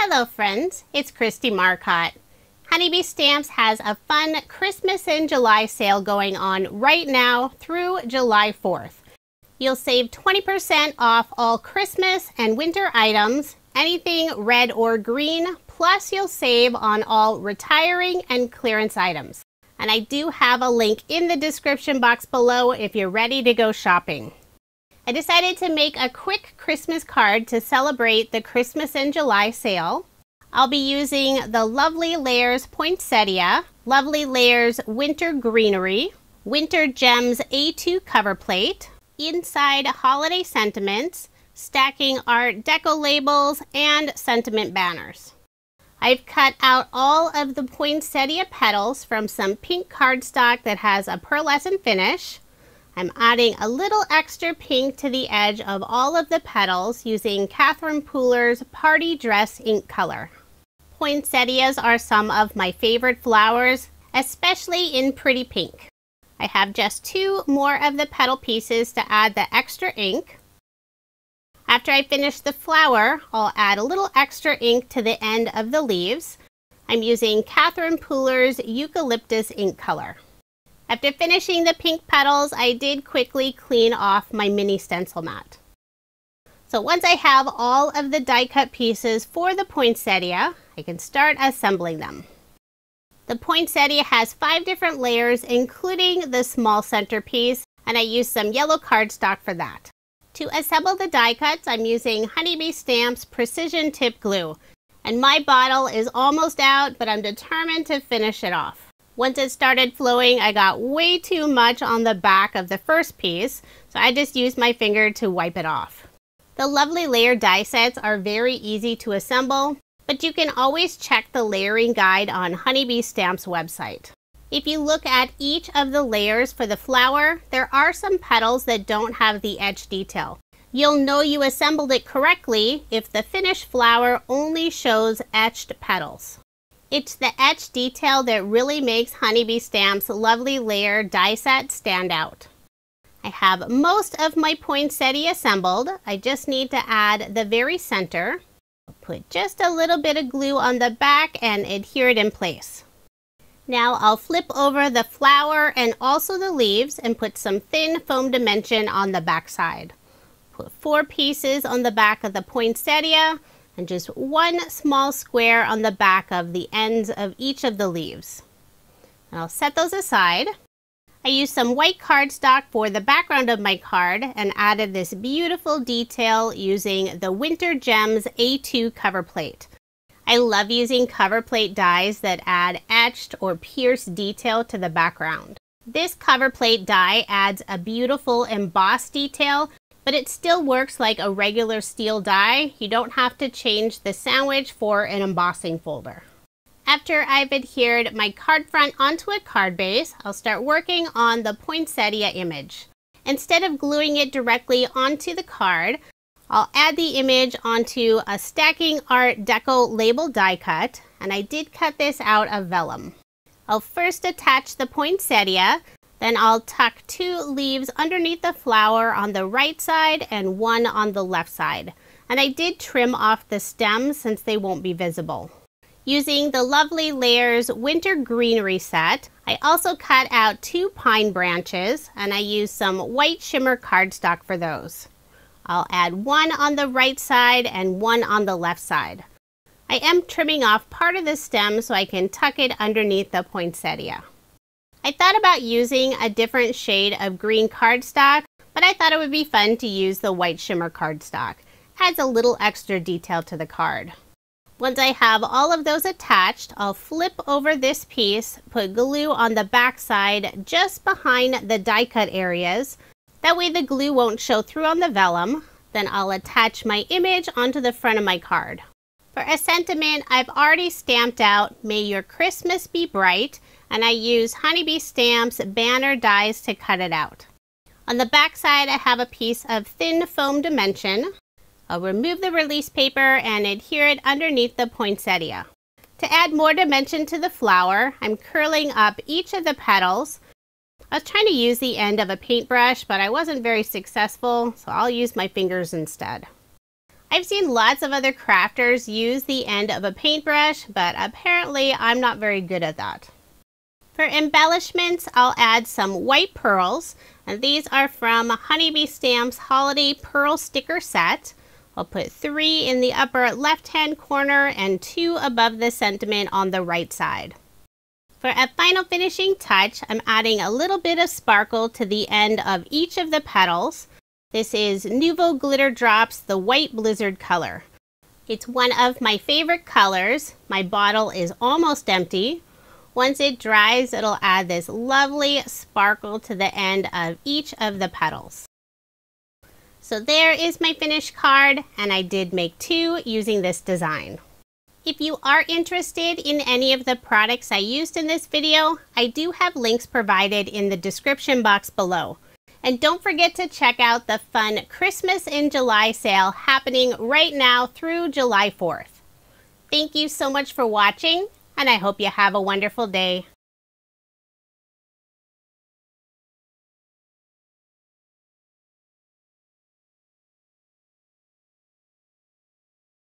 Hello friends, it's Kristie Marcotte. Honeybee Stamps has a fun Christmas in July sale going on right now through July 4th. You'll save 20% off all Christmas and winter items, anything red or green, plus you'll save on all retiring and clearance items. And I do have a link in the description box below if you're ready to go shopping. I decided to make a quick Christmas card to celebrate the Christmas in July sale. I'll be using the Lovely Layers Poinsettia, Lovely Layers Winter Greenery, Winter Gems A2 cover plate, Inside Holiday Sentiments, Stacking Art Deco labels, and sentiment banners. I've cut out all of the poinsettia petals from some pink cardstock that has a pearlescent finish. I'm adding a little extra pink to the edge of all of the petals using Catherine Pooler's Party Dress ink color. Poinsettias are some of my favorite flowers, especially in pretty pink. I have just 2 more of the petal pieces to add the extra ink. After I finish the flower, I'll add a little extra ink to the end of the leaves. I'm using Catherine Pooler's Eucalyptus ink color. After finishing the pink petals, I did quickly clean off my mini stencil mat. So once I have all of the die cut pieces for the poinsettia, I can start assembling them. The poinsettia has 5 different layers, including the small centerpiece, and I used some yellow cardstock for that. To assemble the die cuts, I'm using Honeybee Stamps Precision Tip Glue, and my bottle is almost out, but I'm determined to finish it off. Once it started flowing, I got way too much on the back of the first piece, so I just used my finger to wipe it off. The Lovely Layer die sets are very easy to assemble, but you can always check the layering guide on Honeybee Stamps website. If you look at each of the layers for the flower, there are some petals that don't have the etched detail. You'll know you assembled it correctly if the finished flower only shows etched petals. It's the etched detail that really makes Honeybee Stamps' Lovely Layer die set stand out. I have most of my poinsettia assembled. I just need to add the very center. I'll put just a little bit of glue on the back and adhere it in place. Now I'll flip over the flower and also the leaves and put some thin foam dimension on the back side. Put 4 pieces on the back of the poinsettia and just 1 small square on the back of the ends of each of the leaves. And I'll set those aside. I used some white cardstock for the background of my card and added this beautiful detail using the Winter Gems A2 cover plate. I love using cover plate dies that add etched or pierced detail to the background. This cover plate die adds a beautiful embossed detail, but it still works like a regular steel die. You don't have to change the sandwich for an embossing folder. After I've adhered my card front onto a card base, I'll start working on the poinsettia image. Instead of gluing it directly onto the card, I'll add the image onto a Stacking Art Deco label die cut, and I did cut this out of vellum. I'll first attach the poinsettia, then I'll tuck 2 leaves underneath the flower on the right side and 1 on the left side. And I did trim off the stems since they won't be visible. Using the Lovely Layers Winter Greenery set, I also cut out 2 pine branches and I used some white shimmer cardstock for those. I'll add 1 on the right side and 1 on the left side. I am trimming off part of the stem so I can tuck it underneath the poinsettia. I thought about using a different shade of green cardstock, but I thought it would be fun to use the white shimmer cardstock. Adds a little extra detail to the card. Once I have all of those attached, I'll flip over this piece, put glue on the back side just behind the die cut areas. That way the glue won't show through on the vellum. Then I'll attach my image onto the front of my card. For a sentiment, I've already stamped out May Your Christmas Be Bright, and I use Honeybee Stamps banner dies to cut it out. On the back side, I have a piece of thin foam dimension. I'll remove the release paper and adhere it underneath the poinsettia. To add more dimension to the flower, I'm curling up each of the petals. I was trying to use the end of a paintbrush, but I wasn't very successful, so I'll use my fingers instead. I've seen lots of other crafters use the end of a paintbrush, but apparently I'm not very good at that. For embellishments, I'll add some white pearls, and these are from Honeybee Stamps Holiday Pearl Sticker Set. I'll put 3 in the upper left-hand corner and 2 above the sentiment on the right side. For a final finishing touch, I'm adding a little bit of sparkle to the end of each of the petals. This is Nuvo Glitter Drops, the White Blizzard color. It's one of my favorite colors. My bottle is almost empty. Once it dries, it'll add this lovely sparkle to the end of each of the petals. So there is my finished card, and I did make 2 using this design. If you are interested in any of the products I used in this video, I do have links provided in the description box below. And don't forget to check out the fun Christmas in July sale happening right now through July 4th. Thank you so much for watching, and I hope you have a wonderful day.